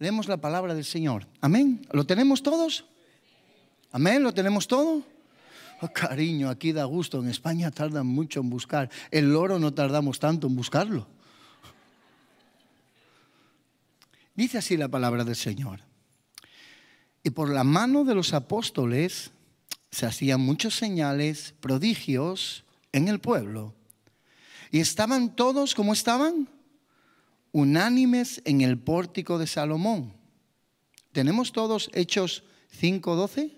leemos la palabra del Señor. Amén. ¿Lo tenemos todos? Amén. ¿Lo tenemos todo? Oh, cariño, aquí da gusto. En España tardan mucho en buscar. El loro no tardamos tanto en buscarlo. Dice así la palabra del Señor. Y por la mano de los apóstoles se hacían muchos señales, prodigios en el pueblo. Y estaban todos, ¿cómo estaban? Unánimes en el pórtico de Salomón. ¿Tenemos todos Hechos 5:12?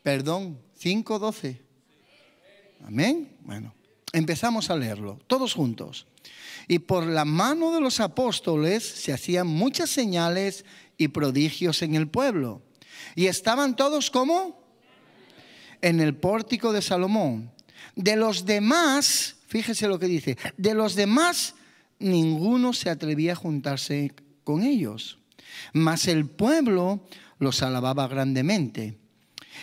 Perdón, 5:12. Amén. Bueno, empezamos a leerlo, todos juntos. Y por la mano de los apóstoles se hacían muchas señales y prodigios en el pueblo. Y estaban todos, ¿cómo? En el pórtico de Salomón. De los demás, fíjese lo que dice, de los demás ninguno se atrevía a juntarse con ellos. Mas el pueblo los alababa grandemente.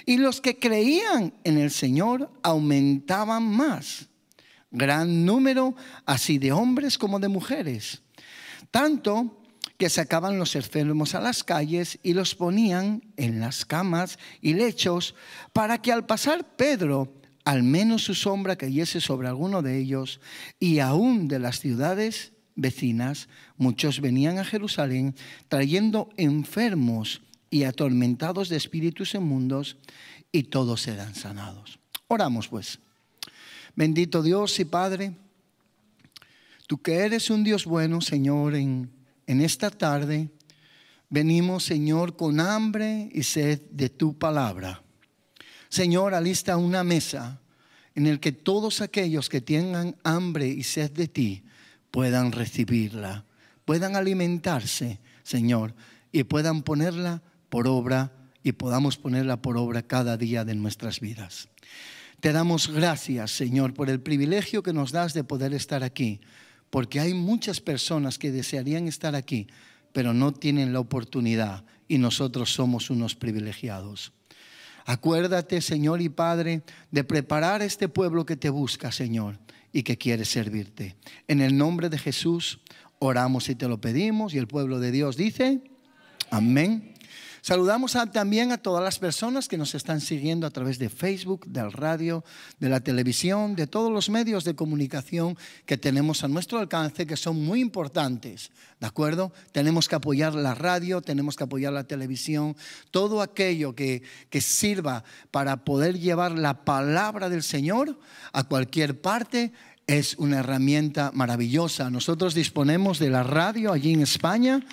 Y los que creían en el Señor aumentaban más. Gran número así de hombres como de mujeres. Tanto que sacaban los enfermos a las calles y los ponían en las camas y lechos para que al pasar Pedro, al menos su sombra cayese sobre alguno de ellos. Y aún de las ciudades vecinas, muchos venían a Jerusalén trayendo enfermos y atormentados de espíritus inmundos, y todos eran sanados. Oramos pues. Bendito Dios y Padre, tú que eres un Dios bueno, Señor, en esta tarde venimos, Señor, con hambre y sed de tu palabra. Señor, alista una mesa en la que todos aquellos que tengan hambre y sed de ti puedan recibirla, puedan alimentarse, Señor, y puedan ponerla por obra y podamos ponerla por obra cada día de nuestras vidas. Te damos gracias, Señor, por el privilegio que nos das de poder estar aquí, porque hay muchas personas que desearían estar aquí, pero no tienen la oportunidad y nosotros somos unos privilegiados. Acuérdate, Señor y Padre, de preparar este pueblo que te busca, Señor, y que quiere servirte. En el nombre de Jesús oramos y te lo pedimos, y el pueblo de Dios dice, amén. Saludamos también a todas las personas que nos están siguiendo a través de Facebook, del radio, de la televisión, de todos los medios de comunicación que tenemos a nuestro alcance, que son muy importantes, ¿de acuerdo? Tenemos que apoyar la radio, tenemos que apoyar la televisión, todo aquello que sirva para poder llevar la palabra del Señor a cualquier parte. Es una herramienta maravillosa. Nosotros disponemos de la radio allí en España.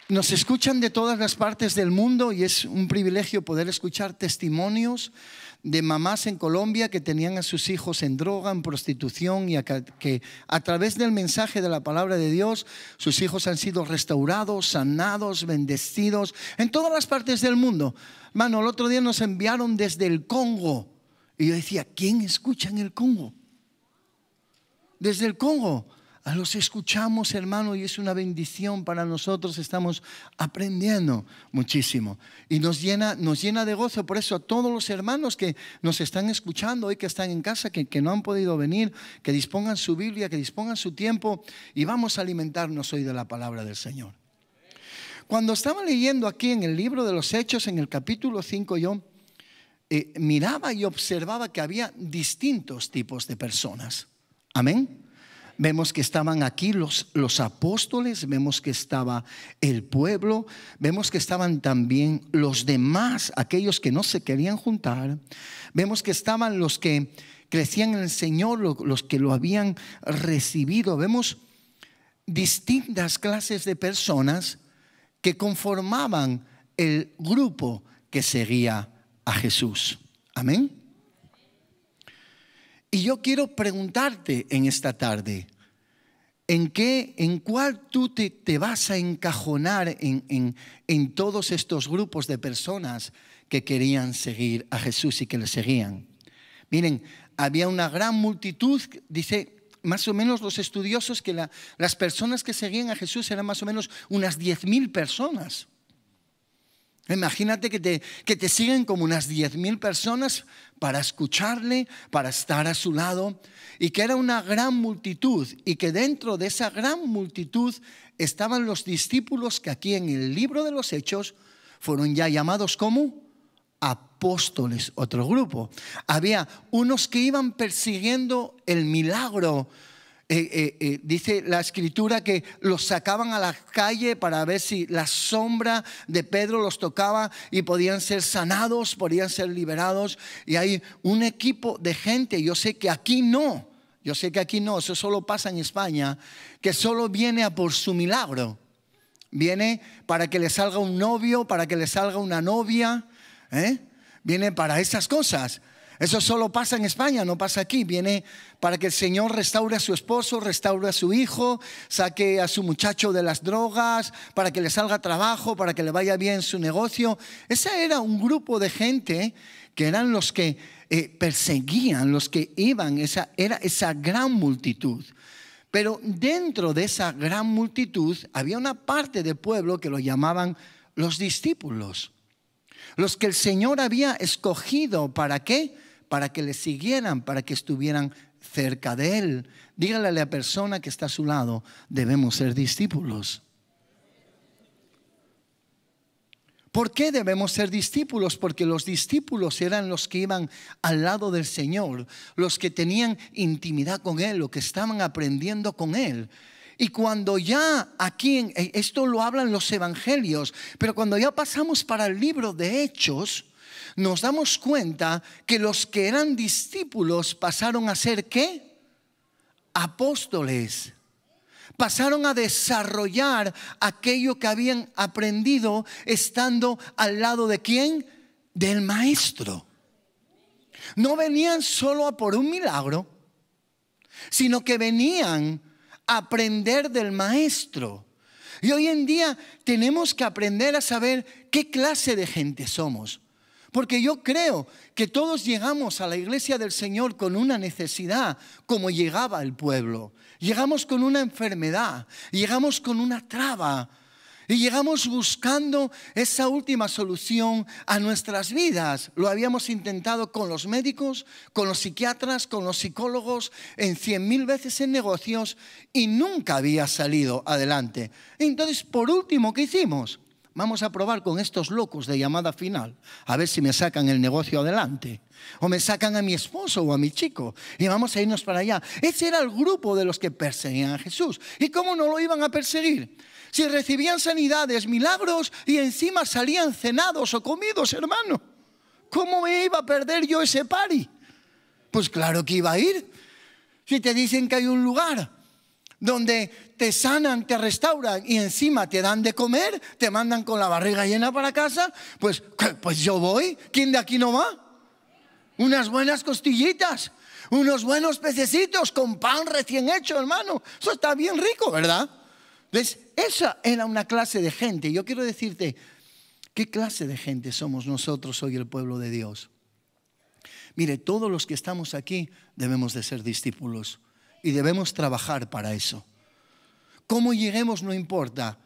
Nos escuchan de todas las partes del mundo y es un privilegio poder escuchar testimonios de mamás en Colombia que tenían a sus hijos en droga, en prostitución, y que a través del mensaje de la palabra de Dios sus hijos han sido restaurados, sanados, bendecidos en todas las partes del mundo. Hermano, el otro día nos enviaron desde el Congo y yo decía, ¿quién escucha en el Congo? Desde el Congo. Los escuchamos, hermano, y es una bendición para nosotros. Estamos aprendiendo muchísimo y nos llena de gozo. Por eso a todos los hermanos que nos están escuchando hoy, que están en casa, que no han podido venir, que dispongan su Biblia, que dispongan su tiempo, y vamos a alimentarnos hoy de la palabra del Señor. Cuando estaba leyendo aquí en el libro de los Hechos, en el capítulo 5, yo miraba y observaba que había distintos tipos de personas. Amén. Vemos que estaban aquí los apóstoles, vemos que estaba el pueblo, vemos que estaban también los demás, aquellos que no se querían juntar. Vemos que estaban los que crecían en el Señor, los que lo habían recibido. Vemos distintas clases de personas que conformaban el grupo que seguía a Jesús. Amén. Y yo quiero preguntarte en esta tarde, ¿en cuál tú te vas a encajonar en todos estos grupos de personas que querían seguir a Jesús y que le seguían? Miren, había una gran multitud, dice más o menos los estudiosos que las personas que seguían a Jesús eran más o menos unas 10.000 personas. Imagínate que te siguen como unas 10.000 personas para escucharle, para estar a su lado, y que era una gran multitud, y que dentro de esa gran multitud estaban los discípulos que aquí en el libro de los Hechos fueron ya llamados como apóstoles, otro grupo. Había unos que iban persiguiendo el milagro. Dice la escritura que los sacaban a la calle para ver si la sombra de Pedro los tocaba y podían ser sanados, podían ser liberados. Y hay un equipo de gente, yo sé que aquí no, eso solo pasa en España, que solo viene a por su milagro. Viene para que le salga un novio, para que le salga una novia, viene para esas cosas. Eso solo pasa en España, no pasa aquí. Viene para que el Señor restaure a su esposo, restaure a su hijo, saque a su muchacho de las drogas, para que le salga trabajo, para que le vaya bien su negocio. Ese era un grupo de gente que eran los que perseguían, los que iban, era esa gran multitud. Pero dentro de esa gran multitud había una parte del pueblo que lo llamaban los discípulos. Los que el Señor había escogido, ¿para qué? Para que le siguieran, para que estuvieran cerca de Él. Dígale a la persona que está a su lado, debemos ser discípulos. ¿Por qué debemos ser discípulos? Porque los discípulos eran los que iban al lado del Señor, los que tenían intimidad con Él, los que estaban aprendiendo con Él. Y cuando ya aquí, esto lo hablan los evangelios, pero cuando ya pasamos para el libro de Hechos, nos damos cuenta que los que eran discípulos pasaron a ser ¿qué? Apóstoles. Pasaron a desarrollar aquello que habían aprendido estando al lado de ¿quién? Del maestro. No venían solo a por un milagro, sino que venían a aprender del maestro. Y hoy en día tenemos que aprender a saber qué clase de gente somos. Porque yo creo que todos llegamos a la iglesia del Señor con una necesidad, como llegaba el pueblo. Llegamos con una enfermedad, llegamos con una traba y llegamos buscando esa última solución a nuestras vidas. Lo habíamos intentado con los médicos, con los psiquiatras, con los psicólogos, en 100.000 veces en negocios y nunca había salido adelante. Entonces, por último, ¿qué hicimos? Vamos a probar con estos locos de llamada final, a ver si me sacan el negocio adelante. O me sacan a mi esposo o a mi chico. Y vamos a irnos para allá. Ese era el grupo de los que perseguían a Jesús. ¿Y cómo no lo iban a perseguir? Si recibían sanidades, milagros y encima salían cenados o comidos, hermano. ¿Cómo me iba a perder yo ese party? Pues claro que iba a ir. Si te dicen que hay un lugar donde te sanan, te restauran y encima te dan de comer, te mandan con la barriga llena para casa, pues yo voy. ¿Quién de aquí no va? Unas buenas costillitas, unos buenos pececitos con pan recién hecho, hermano. Eso está bien rico, ¿verdad? Entonces, esa era una clase de gente. Yo quiero decirte, ¿qué clase de gente somos nosotros hoy, el pueblo de Dios? Mire, todos los que estamos aquí debemos de ser discípulos y debemos trabajar para eso. Cómo lleguemos no importa.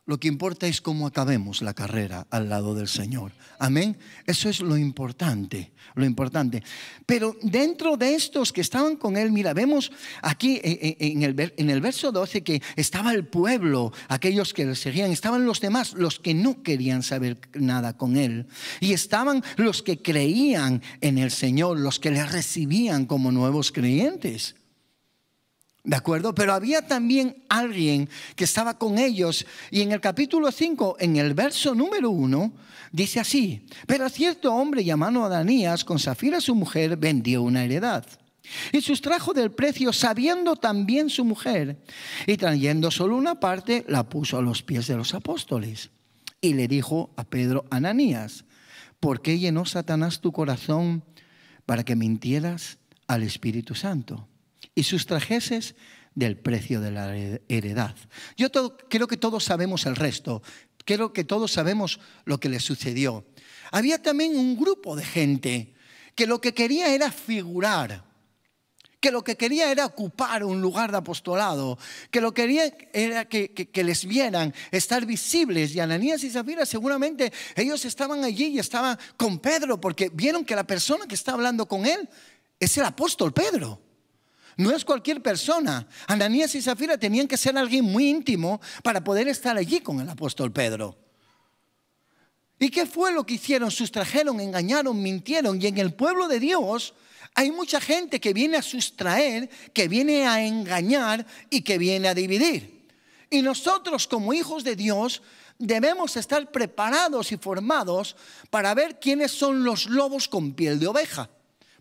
Lo que importa es cómo acabemos la carrera al lado del Señor. Amén. Eso es lo importante, lo importante. Pero dentro de estos que estaban con Él, mira, vemos aquí en el verso 12 que estaba el pueblo, aquellos que le seguían, estaban los demás, los que no querían saber nada con Él. Y estaban los que creían en el Señor, los que le recibían como nuevos creyentes. ¿De acuerdo? Pero había también alguien que estaba con ellos. Y en el capítulo 5, en el verso número 1, dice así: pero cierto hombre llamado Ananías, con Safira su mujer, vendió una heredad. Y sustrajo del precio, sabiendo también su mujer. Y trayendo solo una parte, la puso a los pies de los apóstoles. Y le dijo a Pedro: Ananías, ¿por qué llenó Satanás tu corazón para que mintieras al Espíritu Santo y sustrajeses del precio de la heredad? Yo creo que todos sabemos el resto. Creo que todos sabemos lo que le sucedió. Había también un grupo de gente que lo que quería era figurar, que lo que quería era ocupar un lugar de apostolado, que lo que quería era que les vieran, estar visibles. Y Ananías y Zafira seguramente ellos estaban allí y estaban con Pedro porque vieron que la persona que está hablando con él es el apóstol Pedro. No es cualquier persona. Ananías y Zafira tenían que ser alguien muy íntimo para poder estar allí con el apóstol Pedro. ¿Y qué fue lo que hicieron? Sustrajeron, engañaron, mintieron. Y en el pueblo de Dios hay mucha gente que viene a sustraer, que viene a engañar y que viene a dividir. Y nosotros como hijos de Dios debemos estar preparados y formados para ver quiénes son los lobos con piel de oveja.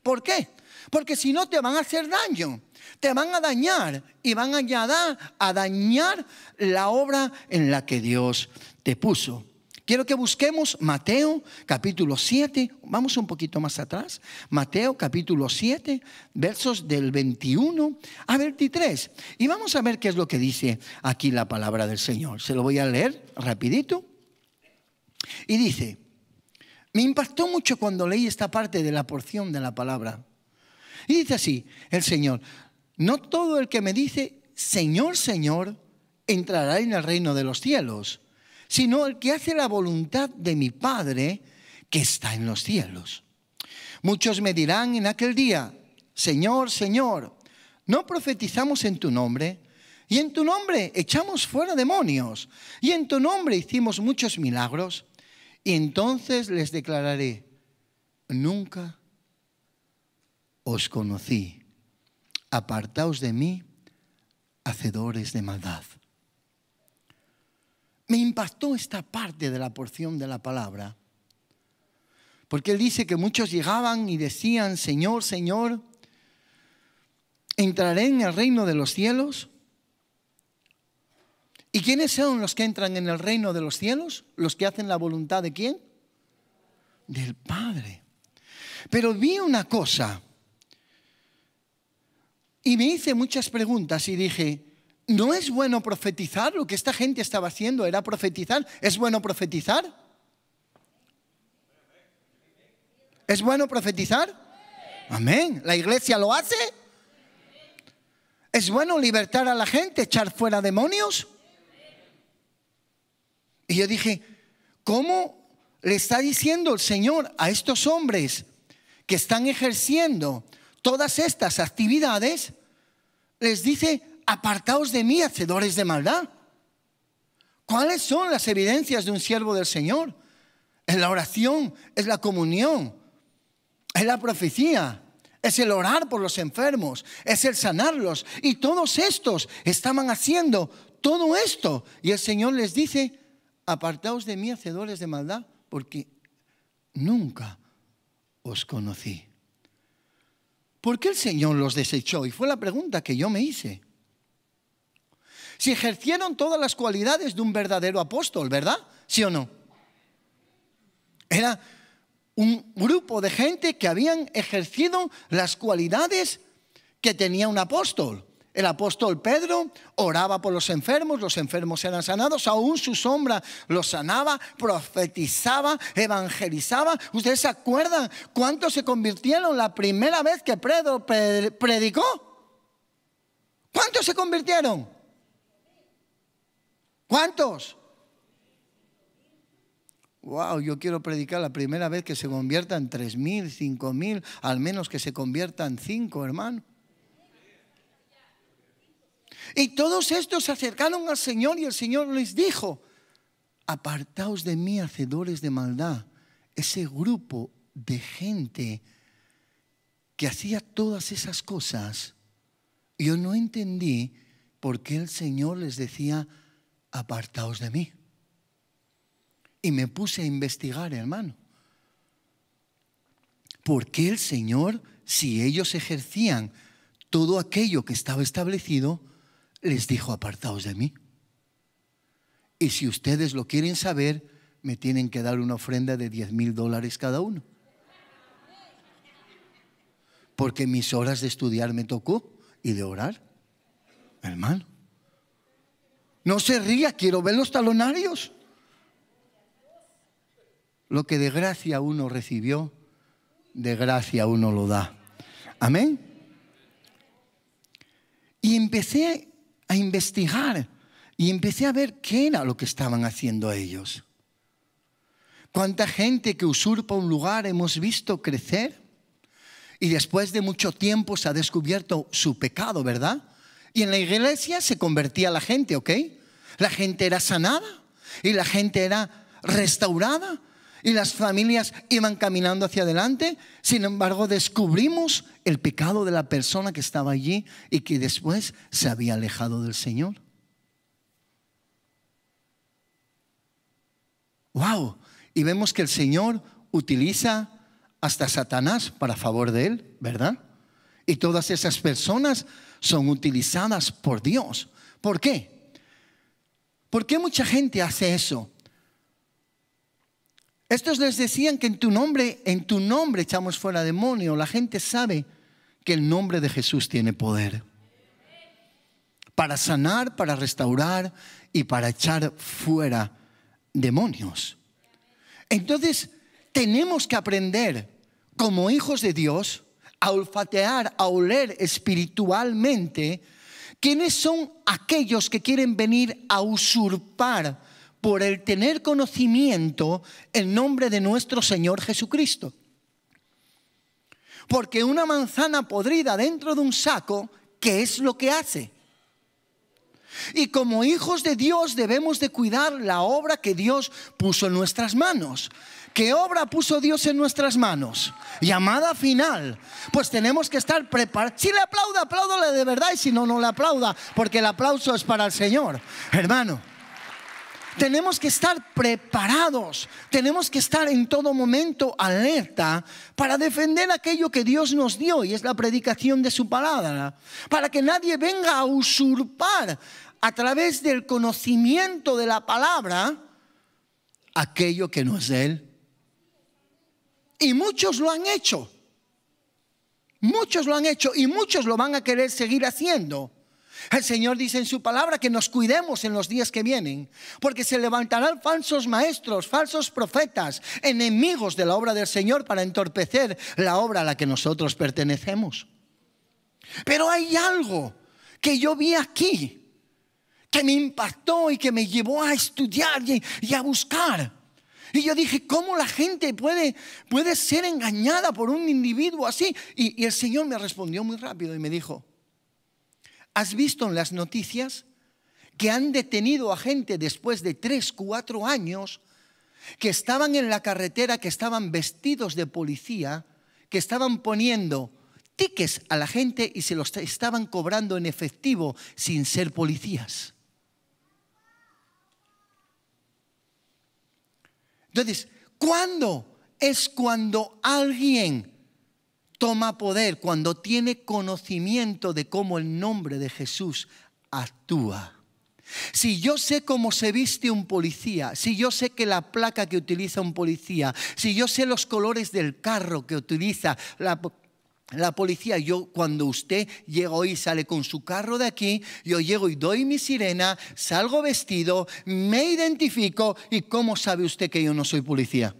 ¿Por qué? Porque si no te van a hacer daño, te van a dañar y van a dañar la obra en la que Dios te puso. Quiero que busquemos Mateo capítulo 7, vamos un poquito más atrás, Mateo capítulo 7, versos del 21 a 23. Y vamos a ver qué es lo que dice aquí la palabra del Señor. Se lo voy a leer rapidito. Y dice, me impactó mucho cuando leí esta parte de la porción de la palabra. Y dice así, el Señor, no todo el que me dice, Señor, Señor, entrará en el reino de los cielos, sino el que hace la voluntad de mi Padre que está en los cielos. Muchos me dirán en aquel día, Señor, Señor, ¿no profetizamos en tu nombre? Y en tu nombre echamos fuera demonios, y en tu nombre hicimos muchos milagros. Y entonces les declararé, nunca os conocí, apartaos de mí, hacedores de maldad. Me impactó esta parte de la porción de la palabra, porque él dice que muchos llegaban y decían, Señor, Señor, ¿entraré en el reino de los cielos? ¿Y quiénes son los que entran en el reino de los cielos? ¿Los que hacen la voluntad de quién? Del Padre. Pero vi una cosa y me hice muchas preguntas y dije, ¿no es bueno profetizar? Lo que esta gente estaba haciendo era profetizar. ¿Es bueno profetizar? ¿Es bueno profetizar? Amén. ¿La iglesia lo hace? ¿Es bueno libertar a la gente, echar fuera demonios? Y yo dije, ¿cómo le está diciendo el Señor a estos hombres que están ejerciendo todas estas actividades? Les dice, apartaos de mí, hacedores de maldad. ¿Cuáles son las evidencias de un siervo del Señor? Es la oración, es la comunión, es la profecía, es el orar por los enfermos, es el sanarlos. Y todos estos estaban haciendo todo esto. Y el Señor les dice, apartaos de mí, hacedores de maldad, porque nunca os conocí. ¿Por qué el Señor los desechó? Y fue la pregunta que yo me hice. Si ejercieron todas las cualidades de un verdadero apóstol, ¿verdad? ¿Sí o no? Era un grupo de gente que habían ejercido las cualidades que tenía un apóstol. El apóstol Pedro oraba por los enfermos eran sanados, aún su sombra los sanaba, profetizaba, evangelizaba. ¿Ustedes se acuerdan cuántos se convirtieron la primera vez que Pedro predicó? ¿Cuántos se convirtieron? ¿Cuántos? Wow, yo quiero predicar la primera vez que se conviertan 3,000, 5,000, al menos que se conviertan 5, hermano. Y todos estos se acercaron al Señor y el Señor les dijo, apartaos de mí, hacedores de maldad. Ese grupo de gente que hacía todas esas cosas, yo no entendí por qué el Señor les decía, apartaos de mí. Y me puse a investigar, hermano. ¿Por qué el Señor, si ellos ejercían todo aquello que estaba establecido, les dijo, apartaos de mí? Y si ustedes lo quieren saber, me tienen que dar una ofrenda de $10,000 cada uno. Porque mis horas de estudiar me tocó y de orar, hermano. No se ría, quiero ver los talonarios. Lo que de gracia uno recibió, de gracia uno lo da. Amén. Y empecé a investigar y empecé a ver qué era lo que estaban haciendo ellos. Cuánta gente que usurpa un lugar hemos visto crecer y después de mucho tiempo se ha descubierto su pecado, ¿verdad? Y en la iglesia se convertía la gente, ¿ok? La gente era sanada y la gente era restaurada y las familias iban caminando hacia adelante. Sin embargo, descubrimos el pecado de la persona que estaba allí y que después se había alejado del Señor. ¡Wow! Y vemos que el Señor utiliza hasta Satanás para favor de él, ¿verdad? Y todas esas personas son utilizadas por Dios. ¿Por qué? ¿Por qué mucha gente hace eso? Estos les decían que en tu nombre echamos fuera demonios. La gente sabe que el nombre de Jesús tiene poder para sanar, para restaurar y para echar fuera demonios. Entonces tenemos que aprender como hijos de Dios a olfatear, a oler espiritualmente quiénes son aquellos que quieren venir a usurpar por el tener conocimiento el nombre de nuestro Señor Jesucristo. Porque una manzana podrida dentro de un saco, ¿qué es lo que hace? Y como hijos de Dios debemos de cuidar la obra que Dios puso en nuestras manos. ¿Qué obra puso Dios en nuestras manos? Llamada final. Pues tenemos que estar preparados. Si le aplauda, apláudale de verdad. Y si no, no le aplauda, porque el aplauso es para el Señor. Hermano, tenemos que estar preparados. Tenemos que estar en todo momento alerta para defender aquello que Dios nos dio, y es la predicación de su palabra. Para que nadie venga a usurpar a través del conocimiento de la palabra aquello que no es de Él. Y muchos lo han hecho. Muchos lo han hecho y muchos lo van a querer seguir haciendo. El Señor dice en su palabra que nos cuidemos en los días que vienen, porque se levantarán falsos maestros, falsos profetas, enemigos de la obra del Señor para entorpecer la obra a la que nosotros pertenecemos. Pero hay algo que yo vi aquí que me impactó y que me llevó a estudiar y a buscar. Y yo dije, ¿cómo la gente puede ser engañada por un individuo así? Y el Señor me respondió muy rápido y me dijo: ¿has visto en las noticias que han detenido a gente después de 3, 4 años que estaban en la carretera, que estaban vestidos de policía, que estaban poniendo tickets a la gente y se los estaban cobrando en efectivo sin ser policías? Entonces, ¿cuándo es cuando alguien toma poder? Cuando tiene conocimiento de cómo el nombre de Jesús actúa. Si yo sé cómo se viste un policía, si yo sé que la placa que utiliza un policía, si yo sé los colores del carro que utiliza la policía, yo cuando usted llega hoy y sale con su carro de aquí, yo llego y doy mi sirena, salgo vestido, me identifico. ¿Y cómo sabe usted que yo no soy policía?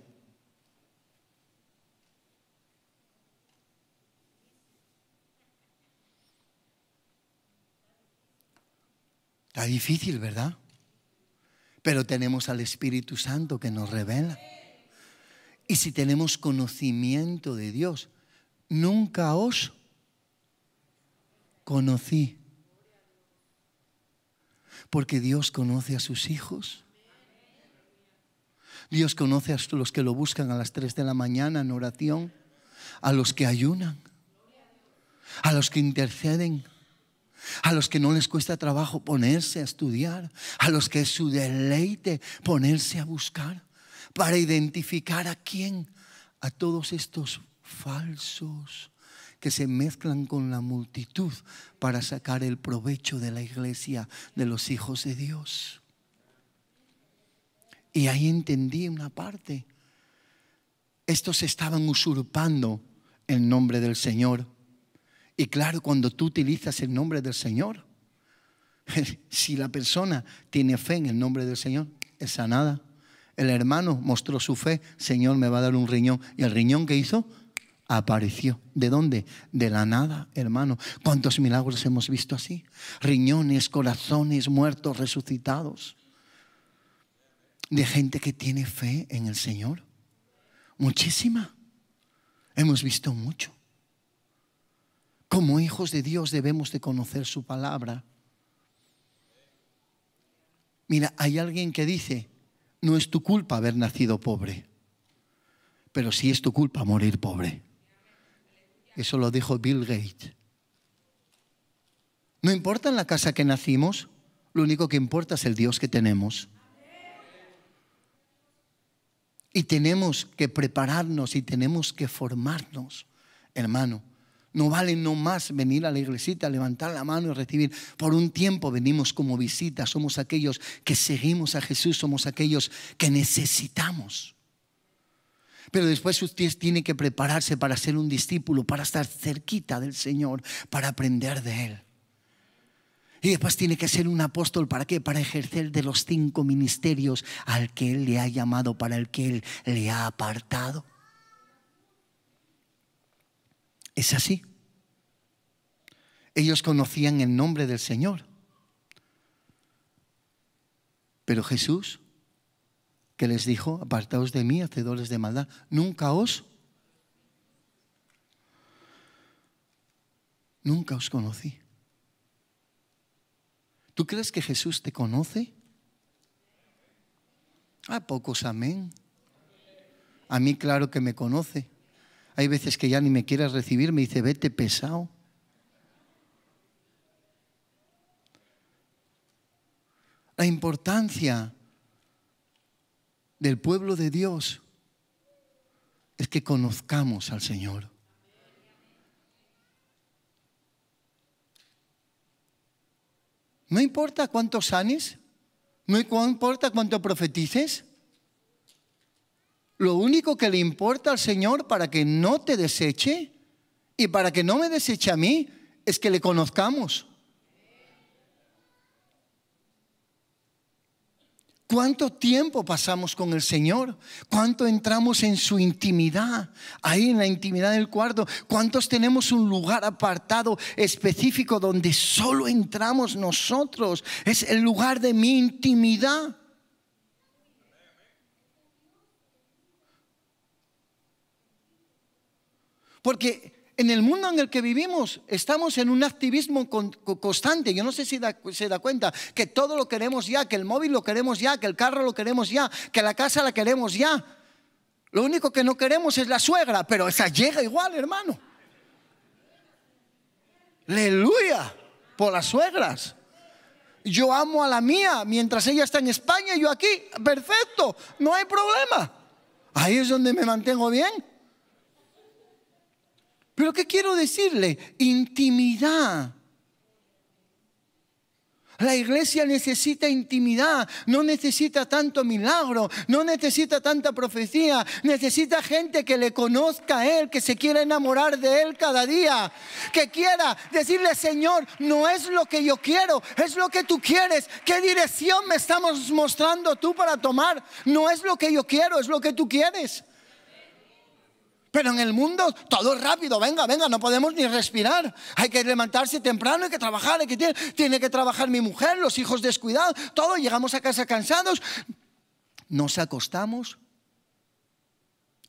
Está difícil, ¿verdad? Pero tenemos al Espíritu Santo que nos revela. Y si tenemos conocimiento de Dios, nunca os conocí. Porque Dios conoce a sus hijos. Dios conoce a los que lo buscan a las 3 de la mañana en oración, a los que ayunan, a los que interceden, a los que no les cuesta trabajo ponerse a estudiar, a los que es su deleite ponerse a buscar, para identificar a quién, a todos estos falsos que se mezclan con la multitud para sacar el provecho de la iglesia de los hijos de Dios. Y ahí entendí una parte. Estos estaban usurpando el nombre del Señor. Y claro, cuando tú utilizas el nombre del Señor, si la persona tiene fe en el nombre del Señor, es sanada. El hermano mostró su fe: Señor, me va a dar un riñón. Y el riñón que hizo apareció. ¿De dónde? De la nada, hermano. ¿Cuántos milagros hemos visto así? Riñones, corazones muertos, resucitados. De gente que tiene fe en el Señor. Muchísima. Hemos visto mucho. Como hijos de Dios debemos de conocer su palabra. Mira, hay alguien que dice, no es tu culpa haber nacido pobre, pero sí es tu culpa morir pobre. Eso lo dijo Bill Gates. No importa en la casa que nacimos, lo único que importa es el Dios que tenemos. Y tenemos que prepararnos y tenemos que formarnos, hermano. No vale no más venir a la iglesita, levantar la mano y recibir. Por un tiempo venimos como visita. Somos aquellos que seguimos a Jesús. Somos aquellos que necesitamos. Pero después usted tiene que prepararse para ser un discípulo, para estar cerquita del Señor, para aprender de Él. Y después tiene que ser un apóstol. ¿Para qué? Para ejercer de los 5 ministerios al que Él le ha llamado, para el que Él le ha apartado. Es así. Ellos conocían el nombre del Señor. Pero Jesús, ¿qué les dijo? Apartaos de mí, hacedores de maldad. Nunca os conocí. ¿Tú crees que Jesús te conoce? A pocos amén. A mí claro que me conoce. Hay veces que ya ni me quiere recibir, me dice, vete pesado. La importancia del pueblo de Dios es que conozcamos al Señor. No importa cuánto sanes, no importa cuánto profetices. Lo único que le importa al Señor para que no te deseche y para que no me deseche a mí es que le conozcamos. ¿Cuánto tiempo pasamos con el Señor? ¿Cuánto entramos en su intimidad? Ahí en la intimidad del cuarto. ¿Cuántos tenemos un lugar apartado específico donde solo entramos nosotros? Es el lugar de mi intimidad. Porque en el mundo en el que vivimos estamos en un activismo constante. Yo no sé si se da cuenta que todo lo queremos ya, que el móvil lo queremos ya, que el carro lo queremos ya, que la casa la queremos ya. Lo único que no queremos es la suegra, pero esa llega igual, hermano. Aleluya por las suegras. Yo amo a la mía mientras ella está en España, yo aquí, perfecto, no hay problema. Ahí es donde me mantengo bien. Pero ¿qué quiero decirle? Intimidad. La iglesia necesita intimidad, no necesita tanto milagro, no necesita tanta profecía, necesita gente que le conozca a Él, que se quiera enamorar de Él cada día, que quiera decirle, Señor, no es lo que yo quiero, es lo que tú quieres. ¿Qué dirección me estamos mostrando tú para tomar? No es lo que yo quiero, es lo que tú quieres. Pero en el mundo todo es rápido, venga, no podemos ni respirar. Hay que levantarse temprano, hay que trabajar, tiene que trabajar mi mujer, los hijos descuidados, todo, llegamos a casa cansados. Nos acostamos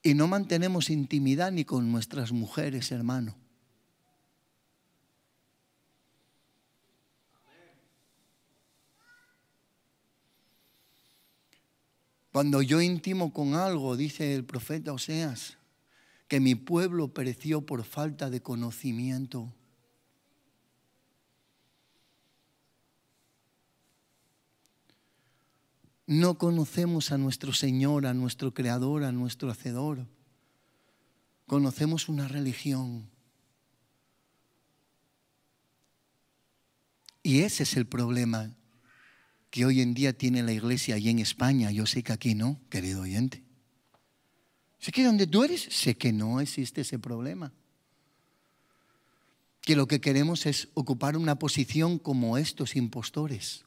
y no mantenemos intimidad ni con nuestras mujeres, hermano. Cuando yo intimo con algo, dice el profeta Oseas, que mi pueblo pereció por falta de conocimiento. No conocemos a nuestro Señor, a nuestro Creador, a nuestro Hacedor. Conocemos una religión. Y ese es el problema que hoy en día tiene la iglesia allí en España. Yo sé que aquí no, querido oyente. Sé que donde tú eres, sé que no existe ese problema. Que lo que queremos es ocupar una posición como estos impostores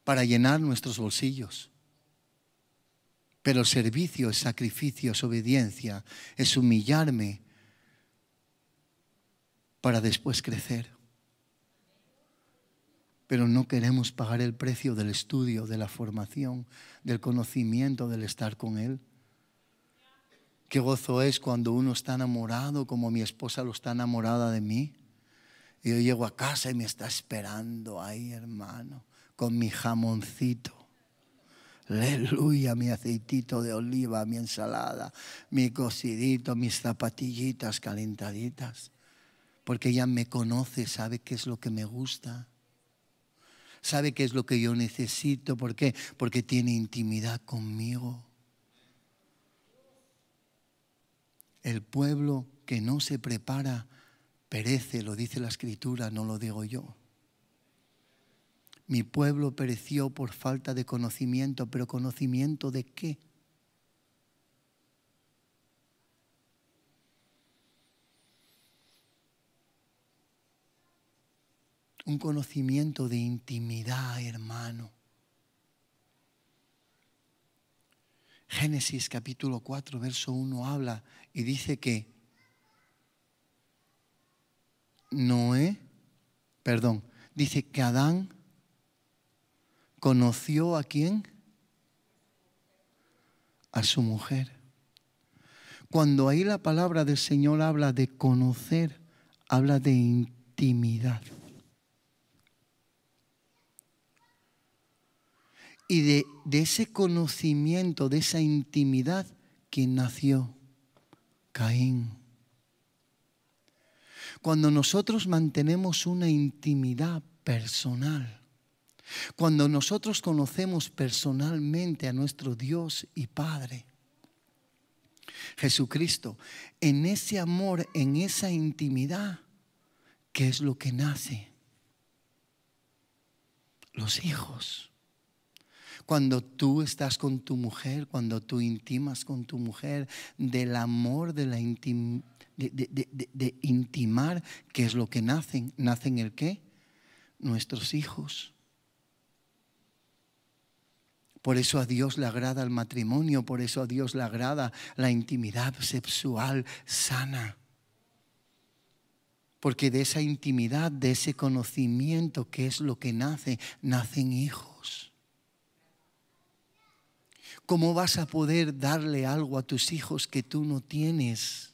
para llenar nuestros bolsillos. Pero el servicio es sacrificio, es obediencia, es humillarme para después crecer. Pero no queremos pagar el precio del estudio, de la formación, del conocimiento, del estar con Él. Qué gozo es cuando uno está enamorado, como mi esposa lo está enamorada de mí. Y yo llego a casa y me está esperando ahí, hermano, con mi jamoncito. Aleluya, mi aceitito de oliva, mi ensalada, mi cocidito, mis zapatillitas calentaditas. Porque ella me conoce, sabe qué es lo que me gusta. Sabe qué es lo que yo necesito. ¿Por qué? Porque tiene intimidad conmigo. El pueblo que no se prepara perece, lo dice la Escritura, no lo digo yo. Mi pueblo pereció por falta de conocimiento, pero ¿conocimiento de qué? Un conocimiento de intimidad, hermano. Génesis capítulo 4, verso 1 habla y dice que dice que Adán conoció ¿a quién? A su mujer. Cuando ahí la palabra del Señor habla de conocer, habla de intimidad. Y de ese conocimiento, de esa intimidad, ¿quién nació? Caín. Cuando nosotros mantenemos una intimidad personal, cuando nosotros conocemos personalmente a nuestro Dios y Padre, Jesucristo, en ese amor, en esa intimidad, ¿qué es lo que nace? Los hijos. Cuando tú estás con tu mujer, cuando tú intimas con tu mujer, del amor, de intimar, ¿qué es lo que nacen? ¿Nacen el qué? Nuestros hijos. Por eso a Dios le agrada el matrimonio, por eso a Dios le agrada la intimidad sexual sana. Porque de esa intimidad, de ese conocimiento, ¿qué es lo que nace? Nacen hijos. ¿Cómo vas a poder darle algo a tus hijos que tú no tienes?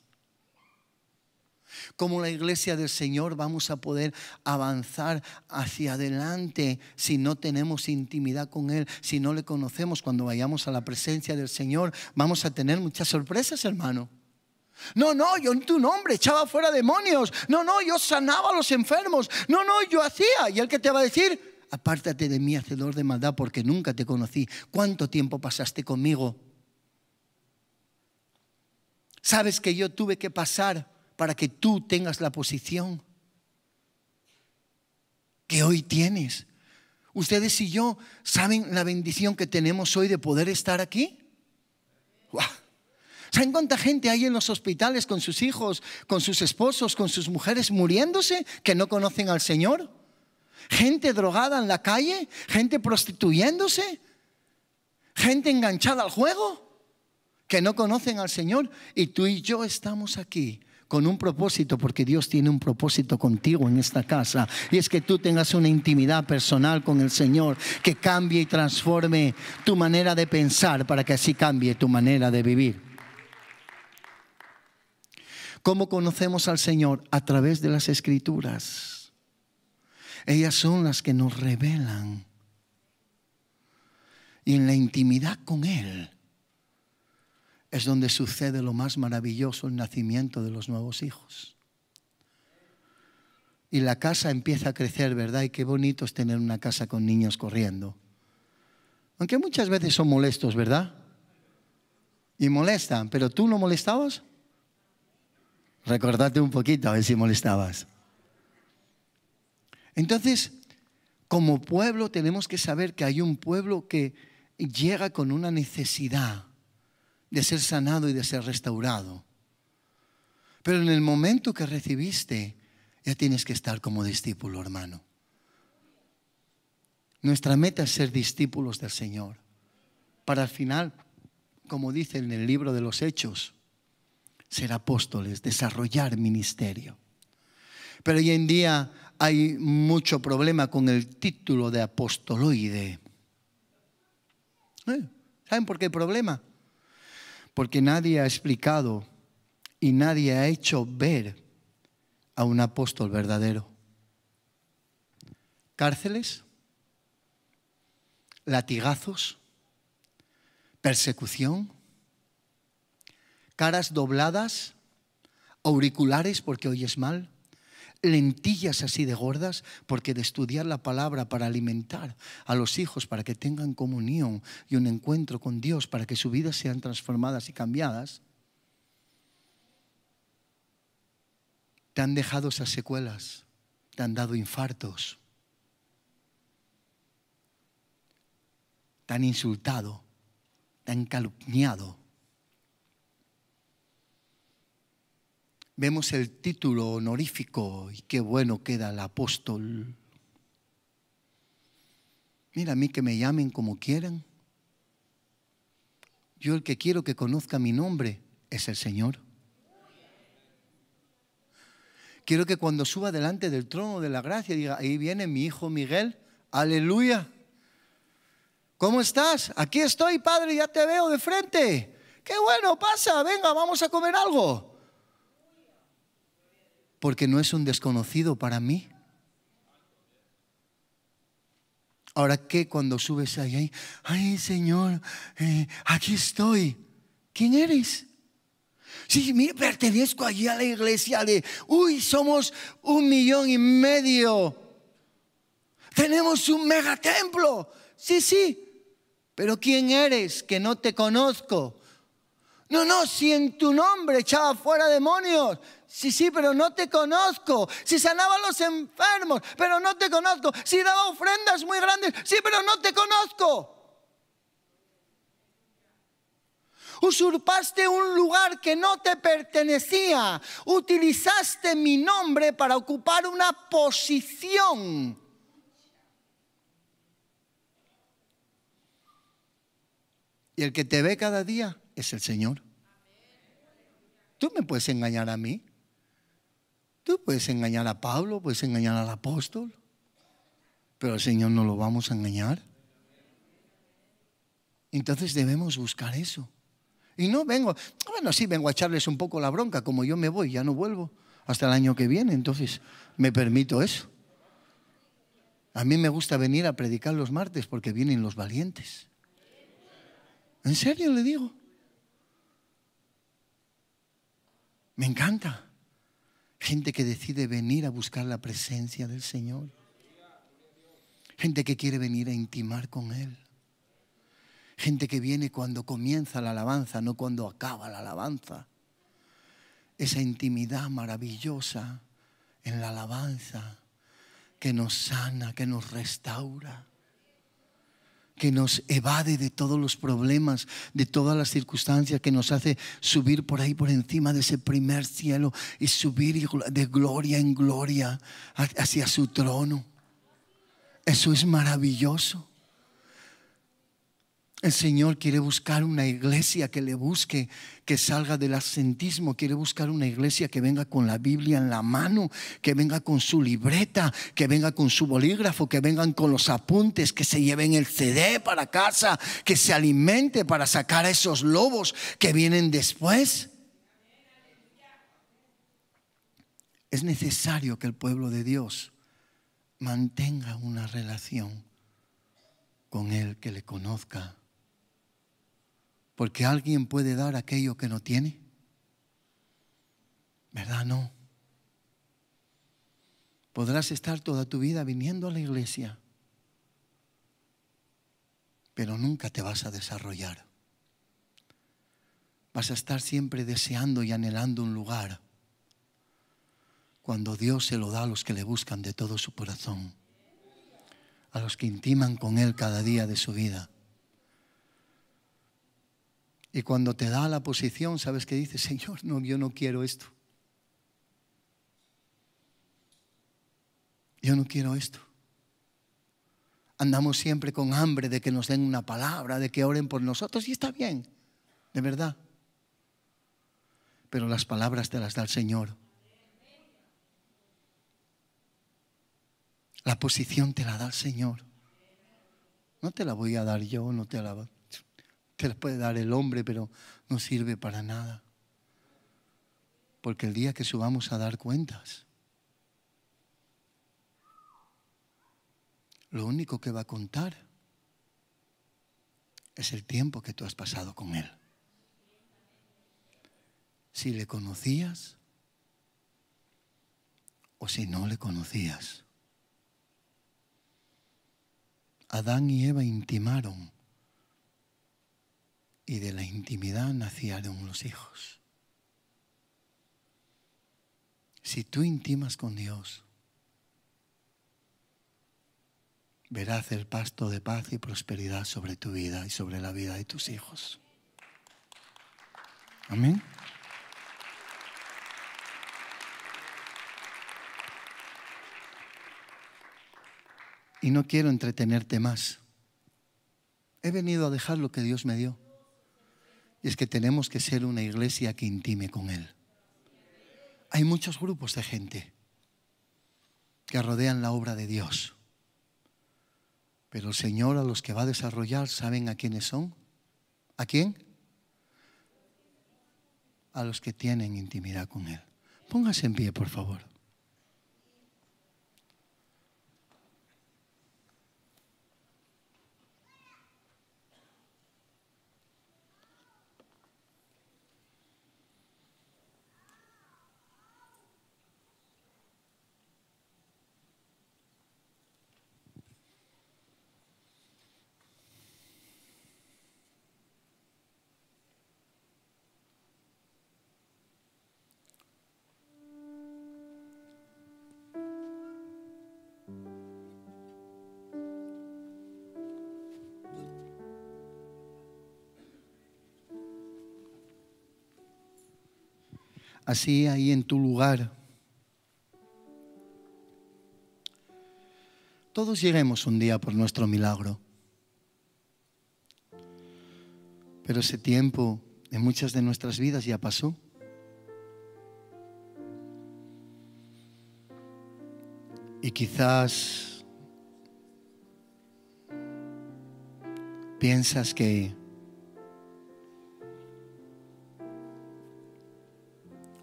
¿Cómo la iglesia del Señor vamos a poder avanzar hacia adelante si no tenemos intimidad con Él, si no le conocemos? Cuando vayamos a la presencia del Señor vamos a tener muchas sorpresas, hermano. No, yo en tu nombre echaba fuera demonios. No, yo sanaba a los enfermos. No, yo hacía. ¿Y él qué te va a decir? Apártate de mí, hacedor de maldad, porque nunca te conocí. ¿Cuánto tiempo pasaste conmigo? ¿Sabes que yo tuve que pasar para que tú tengas la posición que hoy tienes? Ustedes y yo, ¿saben la bendición que tenemos hoy de poder estar aquí? ¡Wow! ¿Saben cuánta gente hay en los hospitales con sus hijos, con sus esposos, con sus mujeres muriéndose que no conocen al Señor? Gente drogada en la calle, gente prostituyéndose, gente enganchada al juego que no conocen al Señor. Y tú y yo estamos aquí con un propósito, porque Dios tiene un propósito contigo en esta casa, y es que tú tengas una intimidad personal con el Señor que cambie y transforme tu manera de pensar para que así cambie tu manera de vivir. ¿Cómo conocemos al Señor? A través de las Escrituras. Ellas son las que nos revelan. Y en la intimidad con Él es donde sucede lo más maravilloso, el nacimiento de los nuevos hijos. Y la casa empieza a crecer, ¿verdad? Y qué bonito es tener una casa con niños corriendo. Aunque muchas veces son molestos, ¿verdad? Y molestan, pero ¿tú no molestabas? Recordate un poquito a ver si molestabas. Entonces, como pueblo tenemos que saber que hay un pueblo que llega con una necesidad de ser sanado y de ser restaurado. Pero en el momento que recibiste, ya tienes que estar como discípulo, hermano. Nuestra meta es ser discípulos del Señor. Para al final, como dice en el libro de los Hechos, ser apóstoles, desarrollar ministerio. Pero hoy en día hay mucho problema con el título de apostoloide. ¿Saben por qué hay problema? Porque nadie ha explicado y nadie ha hecho ver a un apóstol verdadero. Cárceles, latigazos, persecución, caras dobladas, auriculares porque oyes mal, lentillas así de gordas porque de estudiar la palabra para alimentar a los hijos, para que tengan comunión y un encuentro con Dios, para que sus vidas sean transformadas y cambiadas, te han dejado esas secuelas, te han dado infartos, te han insultado, te han calumniado. Vemos el título honorífico y qué bueno queda el apóstol. Mira, a mí que me llamen como quieran. Yo el que quiero que conozca mi nombre es el Señor. Quiero que cuando suba delante del trono de la gracia diga, ahí viene mi hijo Miguel, aleluya. ¿Cómo estás? Aquí estoy, Padre, ya te veo de frente. Qué bueno, pasa, venga, vamos a comer algo. Porque no es un desconocido para mí. Ahora que cuando subes ahí, ay Señor, aquí estoy. ¿Quién eres? Sí, mira, pertenezco allí a la iglesia de, somos 1,5 millones. Tenemos un megatemplo. Sí, pero ¿quién eres? Que no te conozco. No, si en tu nombre echaba fuera demonios. Sí, pero no te conozco. Si sanaba a los enfermos, pero no te conozco. Si daba ofrendas muy grandes, sí, pero no te conozco. Usurpaste un lugar que no te pertenecía. Utilizaste mi nombre para ocupar una posición. Y el que te ve cada día es el Señor. Tú me puedes engañar a mí. Tú puedes engañar a Pablo, puedes engañar al apóstol, pero al Señor no lo vamos a engañar. Entonces debemos buscar eso. Y no vengo, sí vengo a echarles un poco la bronca, como yo me voy, ya no vuelvo hasta el año que viene, entonces me permito eso. A mí me gusta venir a predicar los martes porque vienen los valientes. En serio le digo. Me encanta. Gente que decide venir a buscar la presencia del Señor. Gente que quiere venir a intimar con Él. Gente que viene cuando comienza la alabanza, no cuando acaba la alabanza. Esa intimidad maravillosa en la alabanza que nos sana, que nos restaura, que nos evade de todos los problemas, de todas las circunstancias, que nos hace subir por ahí, por encima de ese primer cielo y subir de gloria en gloria hacia su trono. Eso es maravilloso. El Señor quiere buscar una iglesia que le busque, que salga del ascetismo. Quiere buscar una iglesia que venga con la Biblia en la mano, que venga con su libreta, que venga con su bolígrafo, que vengan con los apuntes, que se lleven el CD para casa, que se alimente para sacar a esos lobos que vienen después. Es necesario que el pueblo de Dios mantenga una relación con Él, que le conozca. Porque alguien puede dar aquello que no tiene. ¿Verdad? No. Podrás estar toda tu vida viniendo a la iglesia, pero nunca te vas a desarrollar. Vas a estar siempre deseando y anhelando un lugar, cuando Dios se lo da a los que le buscan de todo su corazón, a los que intiman con Él cada día de su vida. Y cuando te da la posición, ¿sabes qué dices? Señor, no, yo no quiero esto. Yo no quiero esto. Andamos siempre con hambre de que nos den una palabra, de que oren por nosotros, y está bien, de verdad. Pero las palabras te las da el Señor. La posición te la da el Señor. No te la voy a dar yo, te las puede dar el hombre, pero no sirve para nada. Porque el día que subamos a dar cuentas, lo único que va a contar es el tiempo que tú has pasado con Él. Si le conocías o si no le conocías. Adán y Eva intimaron y de la intimidad nacieron los hijos. Si tú intimas con Dios, verás el pasto de paz y prosperidad sobre tu vida y sobre la vida de tus hijos. Amén. Y no quiero entretenerte más. He venido a dejar lo que Dios me dio. Y es que tenemos que ser una iglesia que intime con Él. Hay muchos grupos de gente que rodean la obra de Dios. Pero el Señor a los que va a desarrollar, ¿saben a quiénes son? ¿A quién? A los que tienen intimidad con Él. Póngase en pie, por favor. Así ahí en tu lugar. Todos lleguemos un día por nuestro milagro. Pero ese tiempo en muchas de nuestras vidas ya pasó. Y quizás piensas que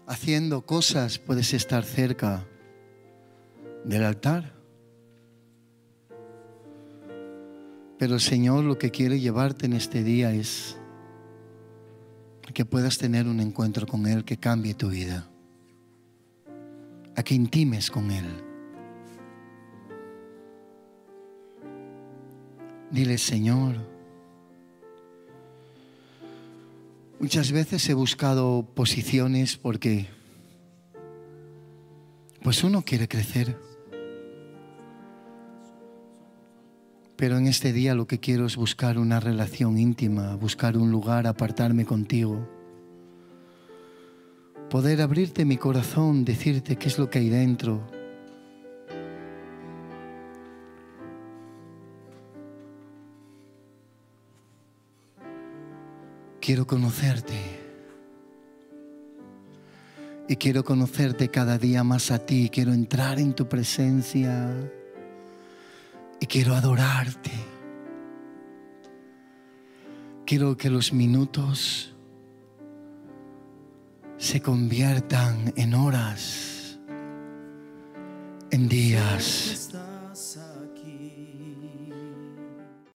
haciendo cosas puedes estar cerca del altar. Pero el Señor lo que quiere llevarte en este día es que puedas tener un encuentro con Él que cambie tu vida. A que intimes con Él. Dile, Señor, muchas veces he buscado posiciones porque pues uno quiere crecer. Pero en este día lo que quiero es buscar una relación íntima, buscar un lugar, apartarme contigo. Poder abrirte mi corazón, decirte qué es lo que hay dentro. Quiero conocerte. Y quiero conocerte cada día más a ti. Quiero entrar en tu presencia. Y quiero adorarte. Quiero que los minutos se conviertan en horas, en días,